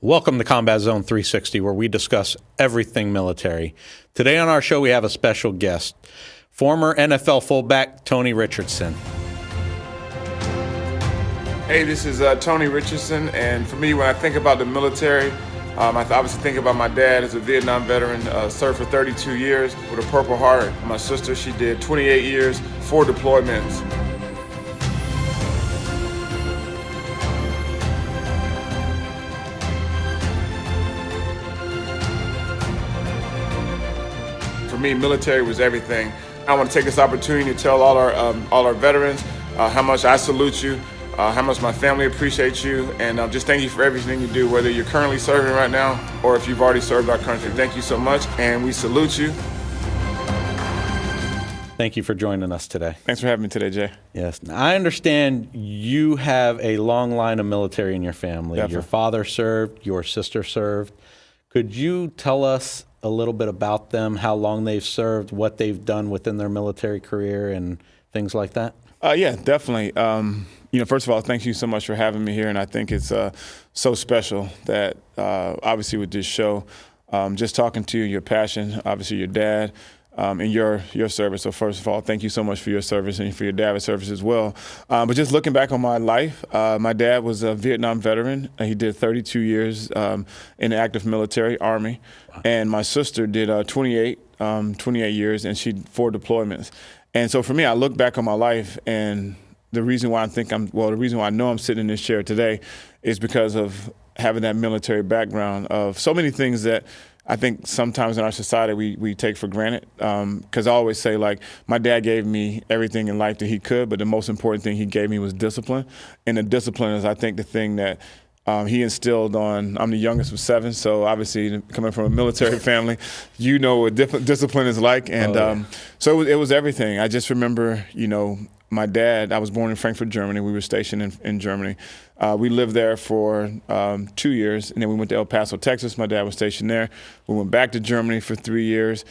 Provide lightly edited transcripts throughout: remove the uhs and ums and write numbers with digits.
Welcome to Combat Zone 360, where we discuss everything military. Today on our show, we have a special guest, former NFL fullback Tony Richardson. Hey, this is Tony Richardson, and for me, when I think about the military, I obviously think about my dad as a Vietnam veteran, served for 32 years with a Purple Heart. My sister, she did 28 years, 4 deployments. For me, military was everything. I want to take this opportunity to tell all our veterans how much I salute you, how much my family appreciates you, and just thank you for everything you do, whether you're currently serving right now or if you've already served our country. Thank you so much, and we salute you. Thank you for joining us today. Thanks for having me today, Jay. Yes. Now, I understand you have a long line of military in your family. Definitely. Your father served, your sister served. Could you tell us a little bit about them, how long they've served, what they've done within their military career and things like that? Yeah, definitely. First of all, thank you so much for having me here, and I think it's so special that obviously with this show, just talking to you, your passion, obviously your dad, and your service. So first of all, thank you so much for your service and for your dad's service as well. But just looking back on my life, my dad was a Vietnam veteran. He did 32 years in the active military, Army. Wow. And my sister did 28 years, and she 4 deployments. And so for me, I look back on my life, and the reason why the reason why I know I'm sitting in this chair today is because of having that military background of so many things that I think sometimes in our society we take for granted. Because I always say, like, my dad gave me everything in life that he could, but the most important thing he gave me was discipline. And the discipline is, I think, the thing that he instilled on. I'm the youngest of 7, so obviously coming from a military family, you know what discipline is like. And so it was everything. I just remember, my dad, I was born in Frankfurt, Germany. We were stationed in Germany. We lived there for 2 years, and then we went to El Paso, Texas. My dad was stationed there. We went back to Germany for 3 years,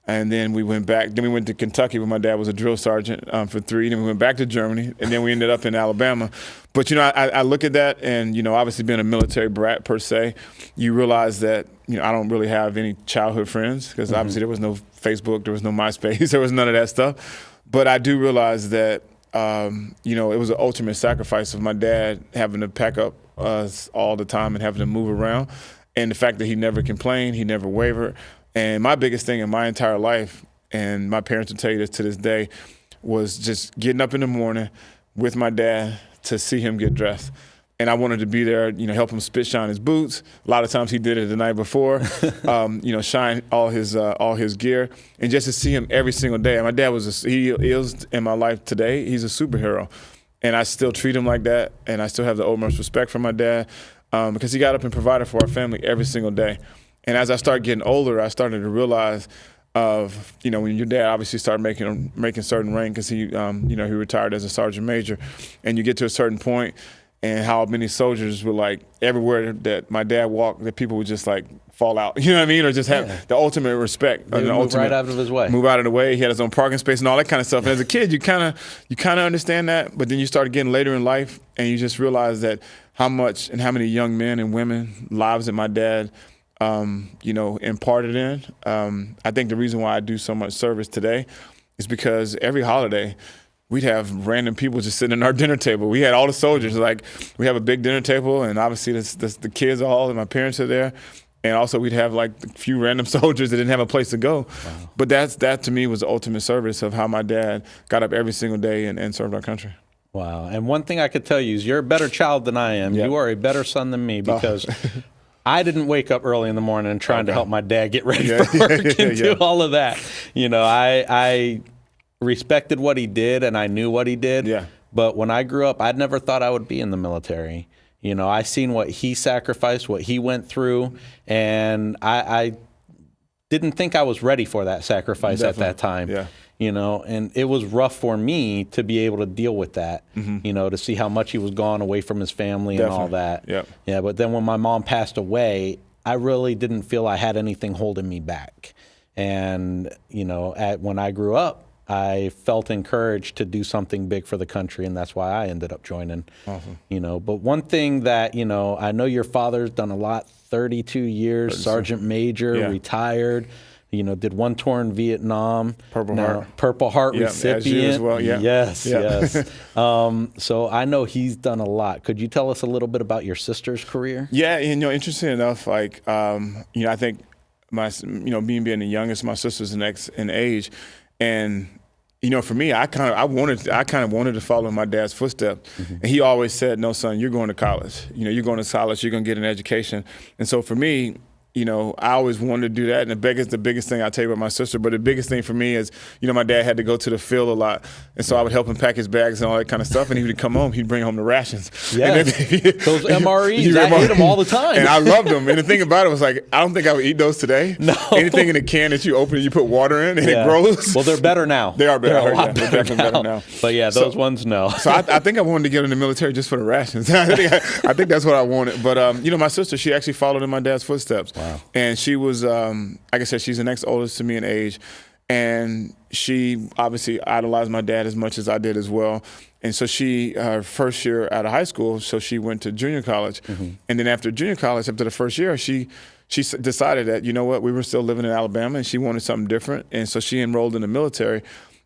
and then we went back. Then we went to Kentucky, where my dad was a drill sergeant for 3. Then we went back to Germany, and then we ended up in Alabama. But, I look at that, and, obviously being a military brat per se, you realize that, I don't really have any childhood friends because obviously there was no Facebook, there was no MySpace, there was none of that stuff. But I do realize that, it was an ultimate sacrifice of my dad having to pack up us all the time and having to move around. And the fact that he never complained, he never wavered. And my biggest thing in my entire life, and my parents will tell you this to this day, was just getting up in the morning with my dad to see him get dressed. And I wanted to be there, help him spit shine his boots. A lot of times he did it the night before, shine all his gear, and just to see him every single day. And my dad he is in my life today. He's a superhero, and I still treat him like that. And I still have the utmost respect for my dad because he got up and provided for our family every single day. And as I started getting older, I started to realize of, when your dad obviously started making certain rank because he retired as a sergeant major, and you get to a certain point. And how many soldiers were like everywhere that my dad walked, that people would just like fall out, you know what I mean? Or just have the ultimate respect. Move right out of his way. Move out of the way. He had his own parking space and all that kind of stuff. And as a kid, you kind of understand that, but then you start getting later in life and you just realize that how much and how many young men and women lives that my dad, imparted in. I think the reason why I do so much service today is because every holiday, we'd have random people just sitting at our dinner table. We had all the soldiers. Like, we have a big dinner table, and obviously the kids all, and my parents are there. And also we'd have like a few random soldiers that didn't have a place to go. Wow. But that to me was the ultimate service of how my dad got up every single day and served our country. Wow. And one thing I could tell you is you're a better child than I am. Yep. You are a better son than me because I didn't wake up early in the morning trying to help my dad get ready for work and do all of that. I respected what he did, and I knew what he did. Yeah. But when I grew up, I'd never thought I would be in the military. I seen what he sacrificed, what he went through, and I didn't think I was ready for that sacrifice at that time. Yeah. And it was rough for me to be able to deal with that, to see how much he was gone away from his family and all that. Yep. Yeah. But then when my mom passed away, I really didn't feel I had anything holding me back. And, when I grew up, I felt encouraged to do something big for the country, and that's why I ended up joining. Awesome. But one thing that, I know your father's done a lot 32 years, sergeant major, retired. You know, did one tour in Vietnam. Purple Heart recipient. As you as well. Yes. So I know he's done a lot. Could you tell us a little bit about your sister's career? Yeah, you know, interesting enough, like, you know, I think being the youngest, my sister's the next in age, and you know, for me, I kind of wanted to follow in my dad's footsteps, and he always said, "No, son, you're going to college. You know, you're going to college. You're going to get an education." And so for me, you know, I always wanted to do that. And the biggest thing I'll tell you about my sister, but the biggest thing for me is, you know, my dad had to go to the field a lot. And so I would help him pack his bags and all that kind of stuff. And he would come home, he'd bring home the rations. Yeah. Those MREs, I ate them all the time. And I loved them. And the thing about it was, like, I don't think I would eat those today. No. Anything in a can that you open and you put water in and it grows. Well, they're better now. They are better. They're a lot better now. But yeah, those ones, no. So I think I wanted to get in the military just for the rations. I think that's what I wanted. But, you know, my sister, she actually followed in my dad's footsteps. Wow. And she was, like I said, she's the next oldest to me in age. And she obviously idolized my dad as much as I did as well. And so her first year out of high school, so she went to junior college. And then after junior college, after the first year, she decided that, you know what, we were still living in Alabama and she wanted something different. And so she enrolled in the military.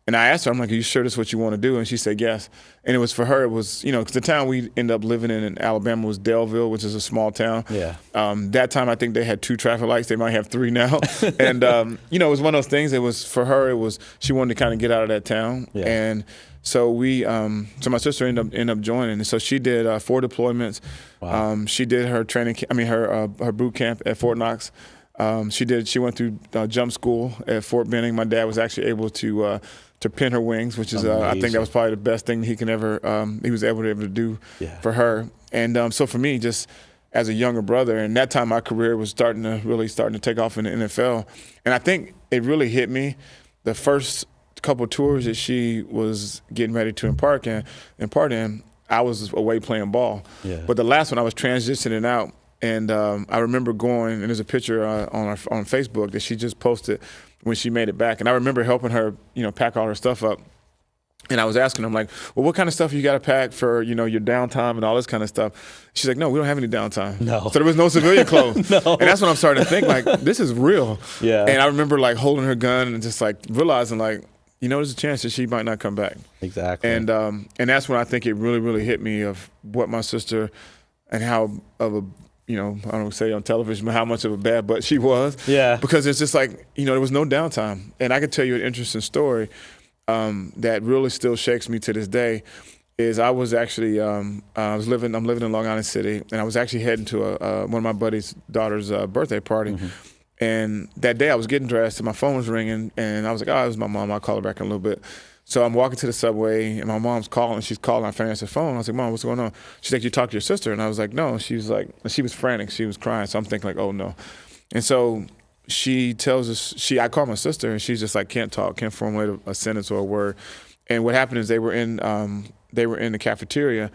And I asked her, I'm like, are you sure this is what you want to do? And she said yes. And it was for her, it was, you know, because the town we ended up living in Alabama was Delville, which is a small town. Yeah. That time, I think they had 2 traffic lights. They might have 3 now. And, you know, it was one of those things. It was, for her, it was, she wanted to kind of get out of that town. Yeah. And so so my sister ended up joining. And so she did 4 deployments. Wow. She did her her boot camp at Fort Knox. She went through jump school at Fort Benning. My dad was actually able to pin her wings, which is I think that was probably the best thing he was able to do for her. And so for me, just as a younger brother, and that time my career was starting to take off in the NFL. And I think it really hit me the first couple tours that she was getting ready to impart in. I was away playing ball, but the last one I was transitioning out. And I remember going, and there's a picture on Facebook that she just posted when she made it back. And I remember helping her, you know, pack all her stuff up. And I was asking her, I'm like, well, what kind of stuff you got to pack for, you know, your downtime and all this kind of stuff? She's like, no, we don't have any downtime. No. So there was no civilian clothes. No. And that's when I'm starting to think, like, this is real. Yeah. And I remember, like, holding her gun and just, like, realizing, like, you know, there's a chance that she might not come back. Exactly. And that's when I think it really, really hit me of what my sister and how of a, you know, I don't say on television, but how much of a bad butt she was. Yeah. Because it's just like, you know, there was no downtime. And I could tell you an interesting story that really still shakes me to this day. Is I was actually I'm living in Long Island City, and I was actually heading to one of my buddy's daughter's birthday party. And that day I was getting dressed, and my phone was ringing, and I was like, oh, it was my mom. I'll call her back in a little bit. So I'm walking to the subway, and my mom's calling. She's calling. I finally answered the phone. I was like, Mom, what's going on? She's like, you talked to your sister? And I was like, no. She was like, she was frantic. She was crying. So I'm thinking like, oh, no. And so she tells us, I called my sister, and she's just like, can't talk, can't formulate a sentence or a word. And what happened is they were in the cafeteria,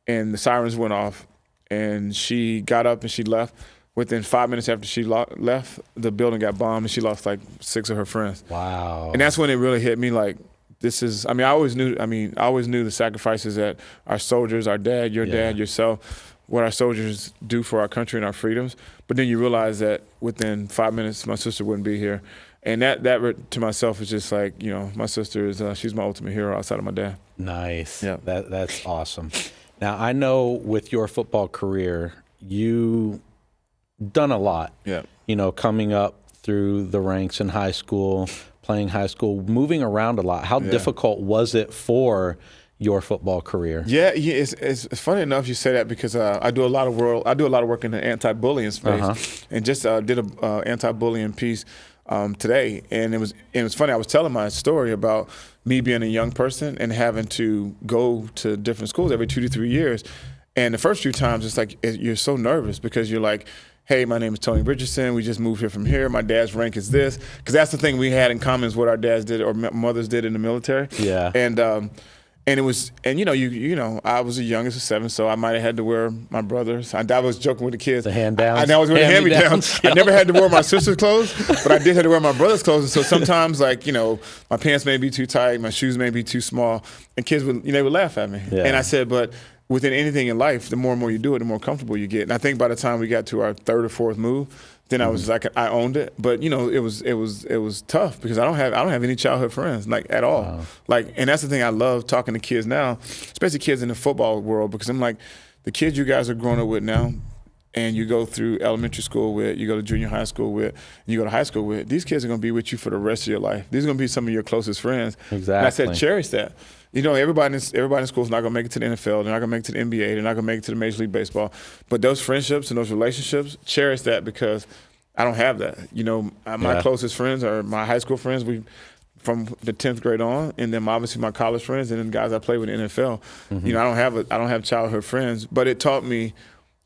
and the sirens went off, and she got up and she left. Within 5 minutes after she left, the building got bombed, and she lost like 6 of her friends. Wow. And that's when it really hit me, like, this is, I always knew the sacrifices that our soldiers, our dad, your dad, yourself, what our soldiers do for our country and our freedoms. But then you realize that within 5 minutes, my sister wouldn't be here. And that to myself is just like, you know, my sister is, she's my ultimate hero outside of my dad. Nice. Yeah. That's awesome. Now, I know with your football career, you done a lot. Yeah. You know, coming up through the ranks in high school, playing high school, moving around a lot. How difficult was it for your football career? Yeah, it's funny enough you say that, because I do a lot of work in the anti-bullying space, and just did a anti-bullying piece today. And it was funny. I was telling my story about me being a young person and having to go to different schools every 2 to 3 years. And the first few times, it's like you're so nervous, because you're like, hey, my name is Tony Richardson. We just moved here from here. My dad's rank is this. Because that's the thing we had in common, is what our dads did or mothers did in the military. Yeah. And it was, and you know, I was the youngest of 7, so I might have had to wear my brother's. I was joking with the kids. The hand-downs. I was wearing hand-me-downs. I never had to wear my sister's clothes, but I did have to wear my brother's clothes. And so sometimes, like, you know, my pants may be too tight, my shoes may be too small, and kids would laugh at me. Yeah. And I said, but within anything in life, the more and more you do it, the more comfortable you get. And I think by the time we got to our third or fourth move, then I was like, I owned it. But you know, it was tough because I don't have any childhood friends, like, at all. Wow. Like, and that's the thing I love talking to kids now, especially kids in the football world, because I'm like, the kids you guys are growing up with now, and you go through elementary school with, you go to junior high school with, and you go to high school with, these kids are going to be with you for the rest of your life. These are going to be some of your closest friends. Exactly. And I said, cherish that. You know, everybody in school is not going to make it to the NFL. They're not going to make it to the NBA. They're not going to make it to the Major League Baseball. But those friendships and those relationships, cherish that, because I don't have that. You know, my closest friends are my high school friends. From the 10th grade on, and then obviously my college friends, and then guys I play with in the NFL. You know, I don't have childhood friends, but it taught me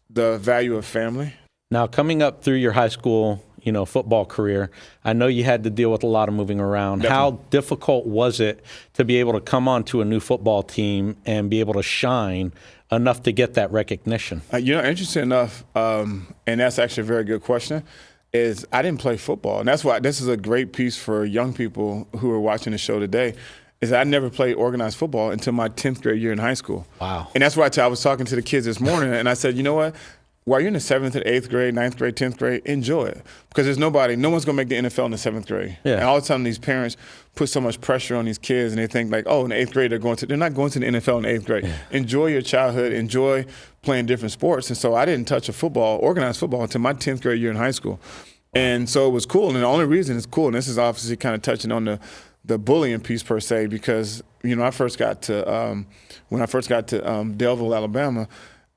the value of family. Now, coming up through your high school, you know, football career, I know you had to deal with a lot of moving around. Definitely. How difficult was it to be able to come onto a new football team and be able to shine enough to get that recognition? You know, interesting enough, and that's actually a very good question, is I didn't play football. And that's why this is a great piece for young people who are watching the show today, is I never played organized football until my 10th grade year in high school. Wow. And that's why I was talking to the kids this morning, and I said, you know what? While you're in the 7th and 8th grade, 9th grade, 10th grade, enjoy it. Because no one's going to make the NFL in the 7th grade. Yeah. And all the time these parents put so much pressure on these kids, and they think like, oh, in the 8th grade they're not going to the NFL in the 8th grade. Yeah. Enjoy your childhood, enjoy playing different sports. And so I didn't touch organized football until my 10th grade year in high school. And so it was cool. And the only reason it's cool, and this is obviously kind of touching on the bullying piece per se, because, you know, when I first got to Delville, Alabama,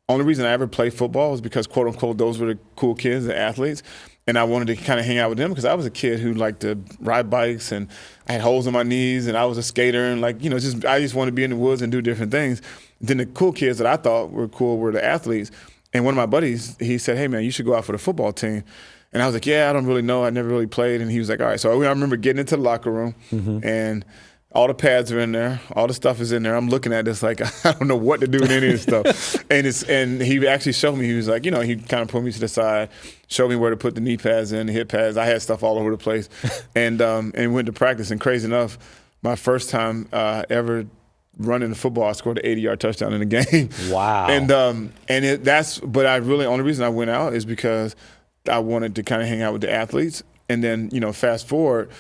only reason I ever played football was because, quote unquote, those were the cool kids, the athletes. And I wanted to kind of hang out with them because I was a kid who liked to ride bikes, and I had holes in my knees, and I was a skater, and like, you know, I just wanted to be in the woods and do different things. Then the cool kids that I thought were cool were the athletes. And one of my buddies, he said, hey man, you should go out for the football team. And I was like, yeah, I don't really know. I never really played. And he was like, all right. So I remember getting into the locker room, and all the pads are in there. All the stuff is in there. I'm looking at this like, I don't know what to do with any of this stuff. And he actually showed me. He was like, you know, he kind of pulled me to the side, showed me where to put the knee pads in, the hip pads. I had stuff all over the place. And went to practice. And crazy enough, my first time ever running the football, I scored an 80-yard touchdown in the game. Wow. But only reason I went out is because I wanted to kind of hang out with the athletes. And then, you know, fast forward,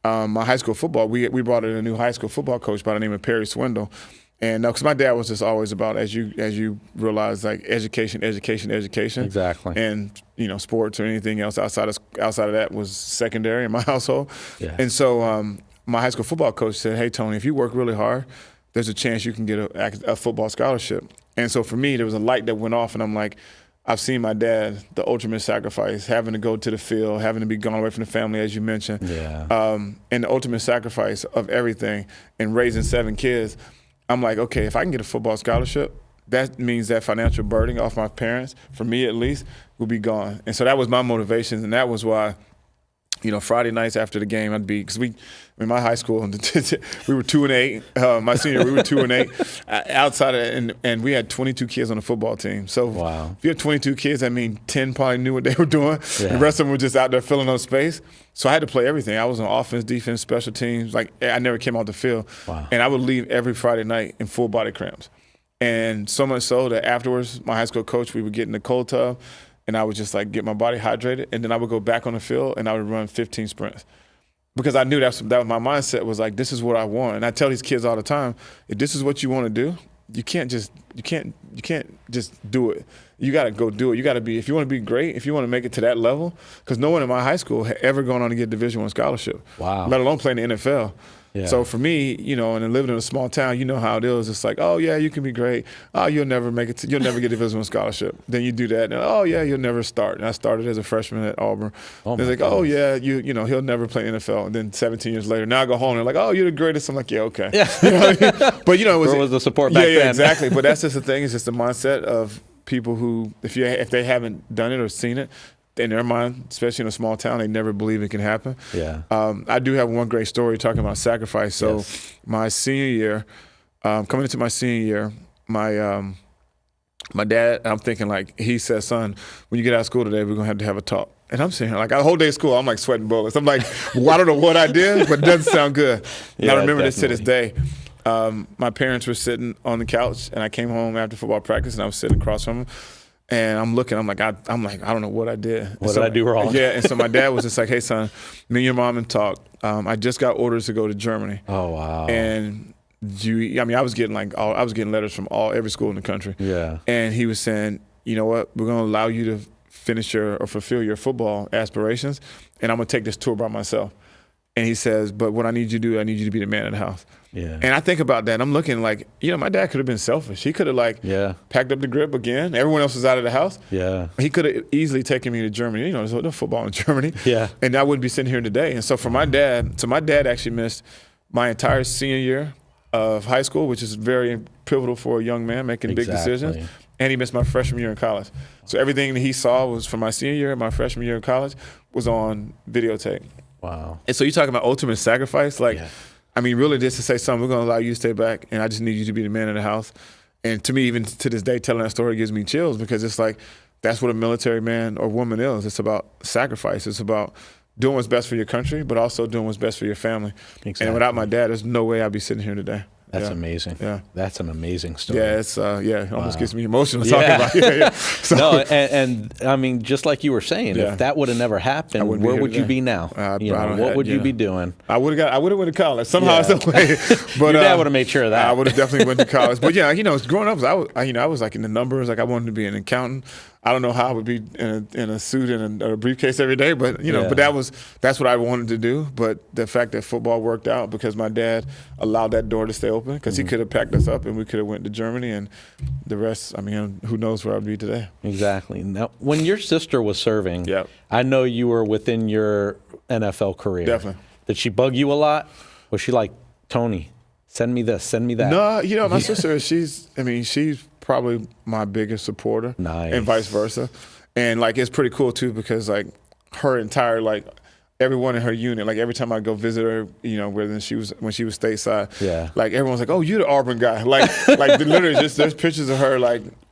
my high school football, we brought in a new high school football coach by the name of Perry Swindle. And because my dad was just always about, as you realize, like education. Exactly. And, you know, sports or anything else outside of that was secondary in my household. Yeah. And so my high school football coach said, hey, Tony, if you work really hard, there's a chance you can get a football scholarship. And so for me, there was a light that went off, and I'm like, I've seen my dad, the ultimate sacrifice, having to go to the field, having to be gone away from the family, as you mentioned, and the ultimate sacrifice of everything, and raising 7 kids. I'm like, okay, if I can get a football scholarship, that means that financial burden off my parents, for me at least, will be gone. And so that was my motivation, and that was why, you know, Friday nights after the game, I'd be, because in my high school, we were 2-8. My senior year, we were 2-8. Outside of, and we had 22 kids on the football team. So wow. If you have 22 kids, I mean, 10 probably knew what they were doing. Yeah. The rest of them were just out there filling up space. So I had to play everything. I was on offense, defense, special teams. Like, I never came off the field. Wow. And I would leave every Friday night in full body cramps. And so much so that afterwards, my high school coach, we would get in the cold tub, and I would just like get my body hydrated, and then I would go back on the field and I would run 15 sprints. Because I knew that was my mindset was like, this is what I want. And I tell these kids all the time, if this is what you want to do, you can't just do it. You got to go do it. You got to be, if you want to be great, if you want to make it to that level, because no one in my high school had ever gone on to get a Division I scholarship. Wow. Let alone play in the NFL. Yeah. So for me, you know, and then living in a small town, you know how it is. It's like, oh yeah, you can be great. Oh, you'll never make it. You'll never get a Division I scholarship. Then you do that, and oh yeah, you'll never start. And I started as a freshman at Auburn. Oh, they're like, oh yeah, you know, he'll never play NFL. And then 17 years later, now I go home and they're like, oh, you're the greatest. I'm like, yeah, okay. Yeah. You know what I mean? But you know, where was the support back then? Yeah, exactly. But that's just the thing. It's just the mindset of people who, if they haven't done it or seen it, in their mind, especially in a small town, they never believe it can happen. Yeah. I do have one great story talking about sacrifice. So yes. My senior year, coming into my senior year, my dad, I'm thinking like, he said, son, when you get out of school today, we're going to have a talk. And I'm sitting here like, a whole day of school, I'm like sweating bullets. I'm like, well, I don't know what I did, but it doesn't sound good. And Yeah, I remember definitely. this to this day. My parents were sitting on the couch, and I came home after football practice, and I was sitting across from them. And I'm looking, I'm like, I don't know what I did. What did I do wrong? Yeah, and so my dad was just like, hey, son, me and your mom and talked. I just got orders to go to Germany. Oh, wow. And I was getting letters from every school in the country. Yeah. And he was saying, you know what, we're going to allow you to finish or fulfill your football aspirations, and I'm going to take this tour by myself. And he says, but what I need you to do, I need you to be the man of the house. Yeah. And I think about that. I'm looking like, my dad could have been selfish. He could have packed up the grip again. Everyone else was out of the house. Yeah. He could have easily taken me to Germany. There's no football in Germany. Yeah. And I wouldn't be sitting here today. And so for my dad actually missed my entire senior year of high school, which is very pivotal for a young man making big decisions. And he missed my freshman year in college. So everything that he saw was from my senior year and my freshman year in college was on videotape. Wow. And so you talking about ultimate sacrifice? Really just to say something, we're going to allow you to stay back, and I just need you to be the man of the house. And to me, even to this day, telling that story gives me chills, because it's like that's what a military man or woman is. It's about sacrifice. It's about doing what's best for your country, but also doing what's best for your family. Exactly. And without my dad, there's no way I'd be sitting here today. That's amazing. Yeah. That's an amazing story. Yeah, it almost gets me emotional talking about it. So, no, and I mean, just like you were saying, if that would have never happened, where would you be now? What would you be doing? I would have went to college somehow, some way. But your dad would have made sure of that. I would have definitely went to college. But growing up, I was like in the numbers. Like I wanted to be an accountant. I don't know how I would be in a suit and a briefcase every day, but but that's what I wanted to do. But the fact that football worked out because my dad allowed that door to stay open, because he could have packed us up and we could have went to Germany, and the rest, who knows where I'd be today. Exactly. Now, when your sister was serving, I know you were within your NFL career. Definitely. Did she bug you a lot? Was she like, Tony, send me this, send me that? No, my sister, she's probably my biggest supporter. Nice. And vice versa. And it's pretty cool too, because her entire everyone in her unit, every time I go visit her, when she was stateside, everyone's like, oh, you're the Auburn guy. Literally just there's pictures of her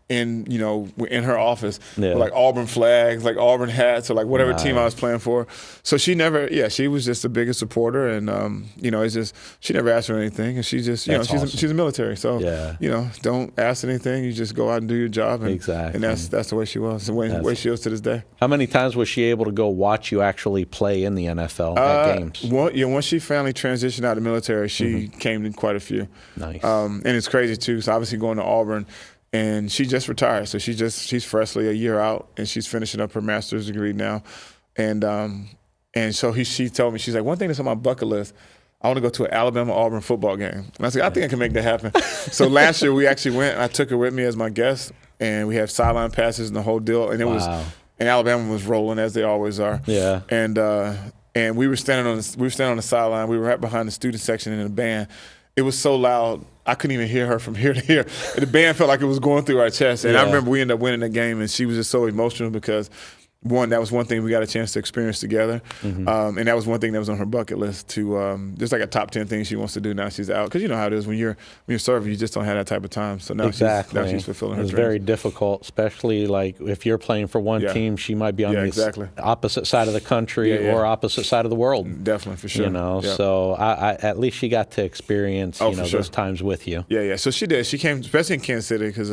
in her office with Auburn flags, Auburn hats, or whatever team I was playing for. So she was just the biggest supporter, and it's just she never asked for anything, and she just she's a military, so don't ask anything, you just go out and do your job, and that's the way she was, the way she is to this day. How many times was she able to go watch you actually play in the NFL at games? Once she finally transitioned out of the military, she came to quite a few. Nice. And it's crazy too. So obviously going to Auburn. And she just retired, so she's freshly a year out, and she's finishing up her master's degree now. And so she told me, she's like, one thing that's on my bucket list, I want to go to an Alabama-Auburn football game. And I was like, I think I can make that happen. So last year we actually went, I took her with me as my guest, and we have sideline passes and the whole deal. And and Alabama was rolling, as they always are. Yeah. And we were standing on the sideline. We were right behind the student section in the band. It was so loud, I couldn't even hear her from here to here. The band felt like it was going through our chest. And I remember we ended up winning the game, and she was just so emotional because, one, that was one thing we got a chance to experience together. And that was one thing that was on her bucket list to just a top 10 thing she wants to do now she's out. Because you know how it is when you're serving, you just don't have that type of time. So now she's fulfilling her dreams. It's very difficult, especially if you're playing for one team, she might be on the opposite side of the country or opposite side of the world. Definitely, for sure. So I at least she got to experience those times with you. Yeah. So she did. She came, especially in Kansas City, because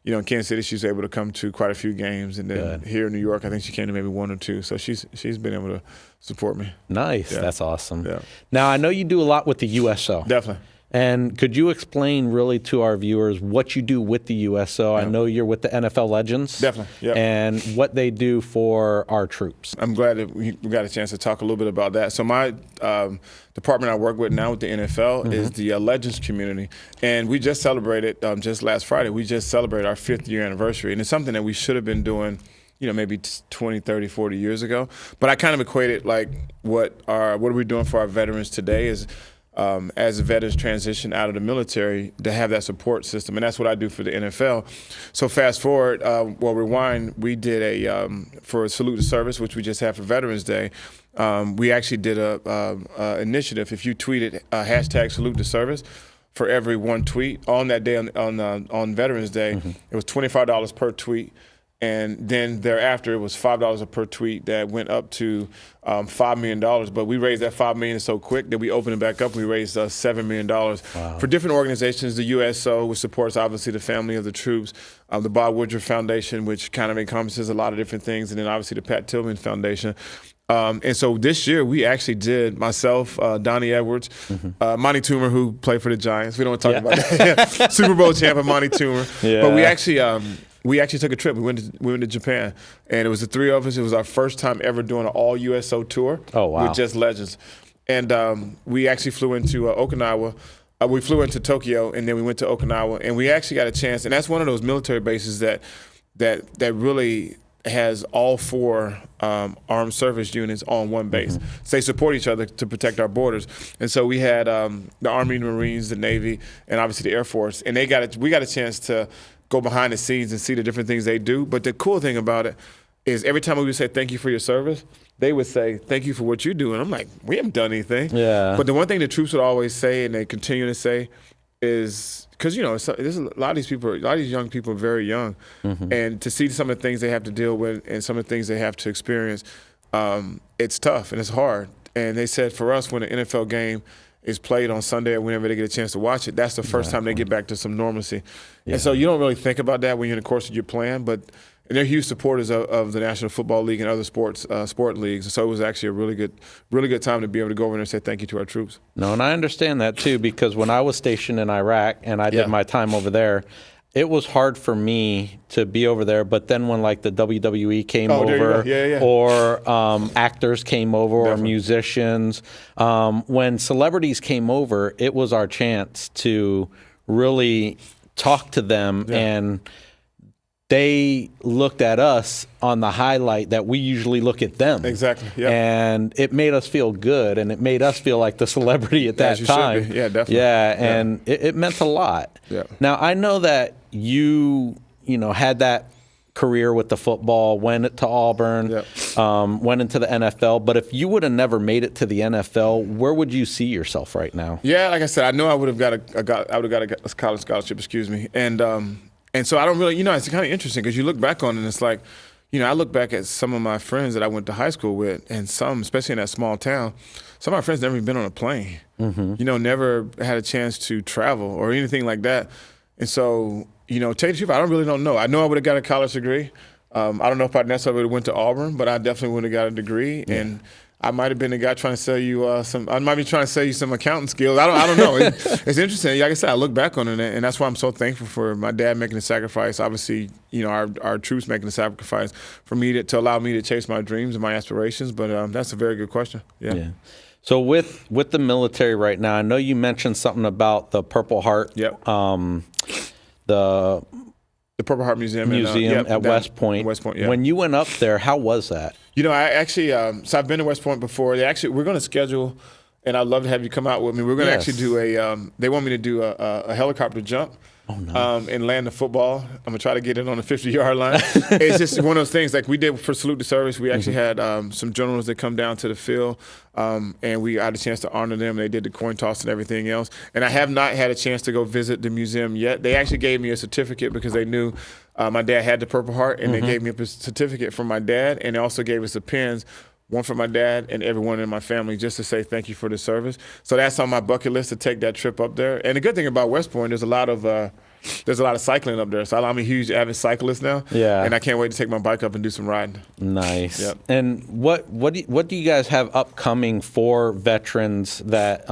in Kansas City, she was able to come to quite a few games, and then here in New York, I think she came to maybe one or two. So she's been able to support me. Nice, that's awesome. Yeah. Now I know you do a lot with the USO. Definitely. And could you explain really to our viewers what you do with the USO? I know you're with the NFL Legends. Definitely, and what they do for our troops. I'm glad that we got a chance to talk a little bit about that. So my department I work with now with the NFL is the Legends community. And we just celebrated, just last Friday, we just celebrated our 5th year anniversary. And it's something that we should have been doing maybe 20, 30, 40 years ago. But I kind of equated what are we doing for our veterans today is as the veterans transition out of the military, to have that support system. And that's what I do for the NFL. So fast forward, rewind, we did for Salute to Service, which we just had for Veterans Day, we actually did a initiative. If you tweeted hashtag Salute to Service, for every one tweet on that day on Veterans Day, it was $25 per tweet. And then thereafter, it was $5 per tweet that went up to $5 million. But we raised that $5 million so quick that we opened it back up. We raised $7 million for different organizations. The USO, which supports obviously the family of the troops, the Bob Woodruff Foundation, which kind of encompasses a lot of different things, and then obviously the Pat Tillman Foundation. And so this year we actually did, myself, Donnie Edwards, Monty Toomer, who played for the Giants. We don't want to talk about that. Super Bowl champion Monty Toomer. Yeah. But we actually took a trip. We went to Japan, and it was the three of us. It was our first time ever doing an all USO tour. Oh, wow. With just legends. And we actually flew into Okinawa. We flew into Tokyo, and then we went to Okinawa, and we actually got a chance. And that's one of those military bases that really has all four armed service units on one base. So they support each other to protect our borders. And so we had the Army, the Marines, the Navy, and obviously the Air Force. And we got a chance to go behind the scenes and see the different things they do. But the cool thing about it is every time we would say thank you for your service, they would say thank you for what you do. And I'm like, we haven't done anything. Yeah. But the one thing the troops would always say, and they continue to say, is because there's a lot of these people, a lot of these young people are very young, and to see some of the things they have to deal with and some of the things they have to experience, it's tough and it's hard. And they said for us, when an NFL game is played on Sunday or whenever they get a chance to watch it, that's the first time they get back to some normalcy. Yeah. And so you don't really think about that when you're in the course of your plan, but they're huge supporters of the National Football League and other sport leagues. So it was actually a really good time to be able to go over there and say thank you to our troops. No, and I understand that too, because when I was stationed in Iraq and I did my time over there, it was hard for me to be over there. But then when like the WWE came over, or actors came over, or musicians, when celebrities came over, it was our chance to really talk to them, and they looked at us on the highlight that we usually look at them. Exactly. Yep. And it made us feel good, and it made us feel like the celebrity at that time. Should be. Yeah, definitely. Yeah, and it meant a lot. Yeah. Now, I know that you had that career with the football, went to Auburn, went into the NFL. But if you would have never made it to the NFL, where would you see yourself right now? Yeah, like I said, I know I would have got a college scholarship. And so I don't really, it's kind of interesting because you look back on it and it's like, I look back at some of my friends that I went to high school with, and some, especially in that small town, some of my friends never even been on a plane, never had a chance to travel or anything like that. And so, tell you the truth, I don't know. I know I would have got a college degree. I don't know if I necessarily would have went to Auburn, but I definitely would have got a degree. Yeah. And I might have been the guy trying to sell you I might be trying to sell you some accounting skills. I don't know. It's interesting. Like I said, I look back on it, and that's why I'm so thankful for my dad making the sacrifice. Obviously, our troops making the sacrifice for me to allow me to chase my dreams and my aspirations. But that's a very good question. Yeah. So with the military right now, I know you mentioned something about the Purple Heart. Yep. The Purple Heart Museum at West Point. West Point, yeah. When you went up there, how was that? I actually, so I've been to West Point before. We're going to schedule, and I'd love to have you come out with me. We're going to actually do they want me to do a helicopter jump. Oh, nice. And land the football. I'm going to try to get it on the 50-yard line. It's just one of those things like we did for Salute to Service. We actually had some generals that come down to the field, and we had a chance to honor them. They did the coin toss and everything else. And I have not had a chance to go visit the museum yet. They actually gave me a certificate because they knew my dad had the Purple Heart, and they gave me a certificate from my dad, and they also gave us the pins, one for my dad and everyone in my family, just to say thank you for the service. So that's on my bucket list to take that trip up there. And the good thing about West Point, there's a lot of cycling up there. So I'm a huge avid cyclist now. Yeah. And I can't wait to take my bike up and do some riding. Nice. Yep. And what do you guys have upcoming for veterans that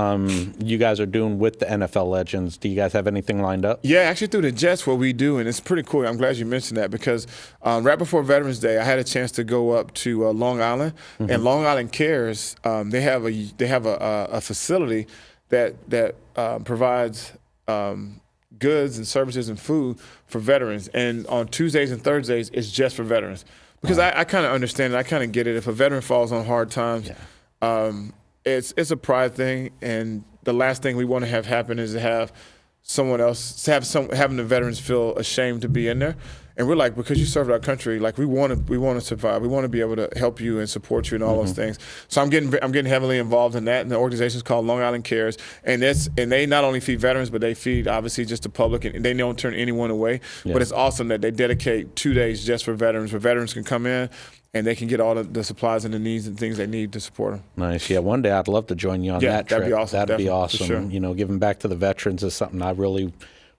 you guys are doing with the NFL Legends? Do you guys have anything lined up? Yeah, actually through the Jets, what we do, and it's pretty cool. I'm glad you mentioned that because right before Veterans Day, I had a chance to go up to Long Island, and Long Island Cares. They have a facility that provides goods and services and food for veterans. And on Tuesdays and Thursdays, it's just for veterans. Because I kind of understand it. I kind of get it. If a veteran falls on hard times, it's a pride thing. And the last thing we want to have happen is to have someone else, having the veterans feel ashamed to be in there. And we're like, because you served our country, like we want to survive. We want to be able to help you and support you and all those things. So I'm getting heavily involved in that. And the organization is called Long Island Cares, and they not only feed veterans, but they feed obviously just the public, and they don't turn anyone away. Yeah. But it's awesome that they dedicate 2 days just for veterans, where veterans can come in and they can get all the supplies and the needs and things they need to support them. Nice. Yeah, one day I'd love to join you on that trip. That'd be awesome. That'd be awesome. Sure. You know, giving back to the veterans is something I really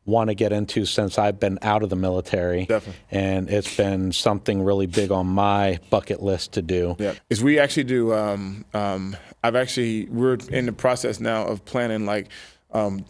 want to get into since I've been out of the military. Definitely. And it's been something really big on my bucket list to do. Yeah. Is we actually do, we're in the process now of planning like kind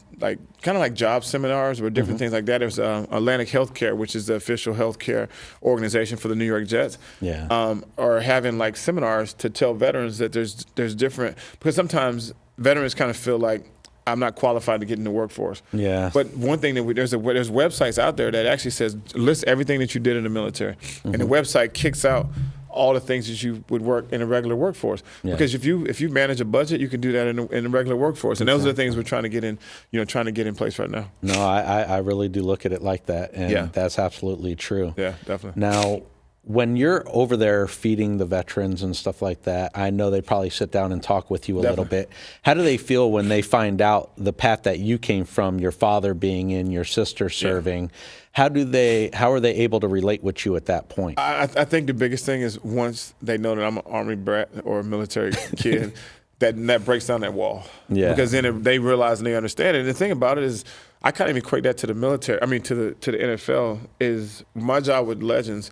of like job seminars or different things like that. There's Atlantic Healthcare, which is the official healthcare organization for the New York Jets. Yeah. Or having like seminars to tell veterans that there's different, because sometimes veterans kind of feel like, I'm not qualified to get in the workforce. Yeah. But one thing that there's websites out there that actually says list everything that you did in the military, and the website kicks out all the things that you would work in a regular workforce. Yeah. Because if you manage a budget, you can do that in a regular workforce, and those are the things we're trying to get in place right now. No, I really do look at it like that, and that's absolutely true. Yeah, definitely. Now, when you're over there feeding the veterans and stuff like that, I know they probably sit down and talk with you a little bit. How do they feel when they find out the path that you came from, your father being in, your sister serving? How are they able to relate with you at that point? I think the biggest thing is once they know that I'm an Army brat or a military kid, that breaks down that wall. Yeah. Because then they realize and they understand it. And the thing about it is, I can't even equate that to the military. I mean, to the NFL. Is my job with Legends.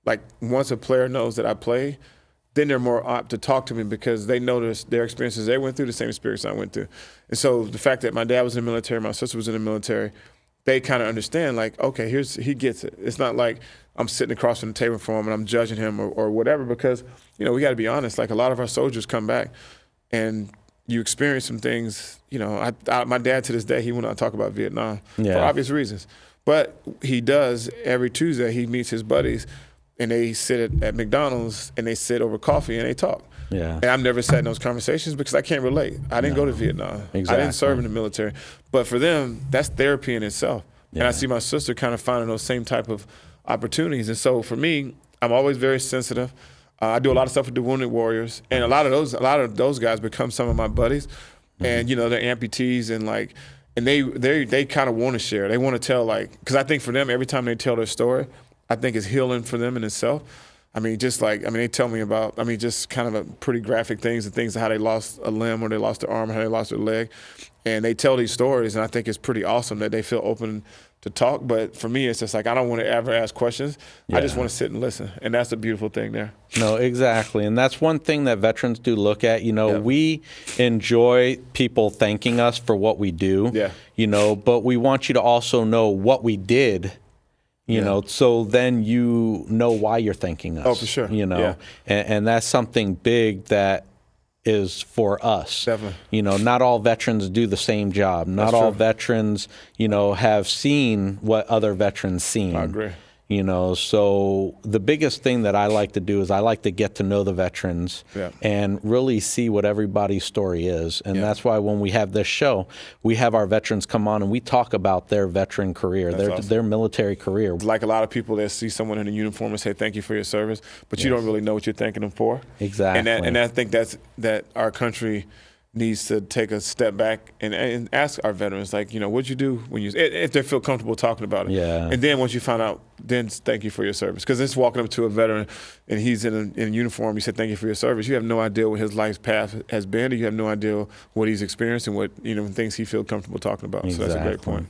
Like, once a player knows that I play, then they're more apt to talk to me because they notice their experiences they went through, the same experience I went through. And so the fact that my dad was in the military, my sister was in the military, they kind of understand, like, okay, he gets it. It's not like I'm sitting across from the table from him and I'm judging him or whatever, because, you know, we got to be honest. Like, a lot of our soldiers come back and you experience some things. You know, my dad to this day, he will not talk about Vietnam for obvious reasons. But he does every Tuesday. He meets his buddies, and they sit at McDonald's, and they sit over coffee, and they talk. Yeah. And I've never sat in those conversations because I can't relate. I didn't go to Vietnam. Exactly. I didn't serve in the military. But for them, that's therapy in itself. Yeah. And I see my sister kind of finding those same type of opportunities. And so for me, I'm always very sensitive. I do a lot of stuff with the Wounded Warriors, and a lot of those guys become some of my buddies. And you know, they're amputees, and they kind of want to share. They want to tell, like, because I think for them, every time they tell their story, I think it's healing for them in itself. I mean, they tell me about, just kind of pretty graphic things, and things of how they lost a limb or they lost their arm or how they lost their leg. And they tell these stories, and I think it's pretty awesome that they feel open to talk. But for me, it's just like, I don't want to ever ask questions. Yeah. I just want to sit and listen. And that's the beautiful thing there. No, exactly. And that's one thing that veterans do look at. You know, we enjoy people thanking us for what we do, you know, but we want you to also know what we did. You know, so then you know why you're thanking us. Oh, for sure. You know, and that's something big that is for us. Definitely. You know, not all veterans do the same job. Not all veterans, you know, have seen what other veterans seen. I agree. You know, so the biggest thing that I like to do is I like to get to know the veterans and really see what everybody's story is. And that's why when we have this show, we have our veterans come on and we talk about their veteran career, their military career. Like a lot of people that see someone in a uniform and say, thank you for your service, but you don't really know what you're thanking them for. Exactly. And I think that our country needs to take a step back and ask our veterans, like, you know, what'd you do when if they feel comfortable talking about it. Yeah. And then once you find out, then thank you for your service. Because it's walking up to a veteran and he's in a uniform, you said thank you for your service. You have no idea what his life's path has been, or you have no idea what he's experienced and what, you know, things he feels comfortable talking about. Exactly. So that's a great point.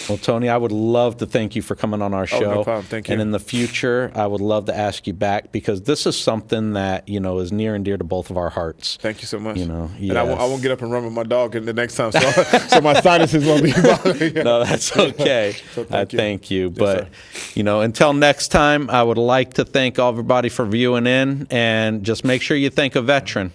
Well, Tony, I would love to thank you for coming on our show. Oh, no problem. Thank you. And in the future, I would love to ask you back, because this is something that, you know, is near and dear to both of our hearts. Thank you so much. You know, and I won't get up and run with my dog the next time, so my sinuses won't be bothering. No, that's okay. So thank you. But, you know, until next time, I would like to thank everybody for viewing in, and just make sure you thank a veteran.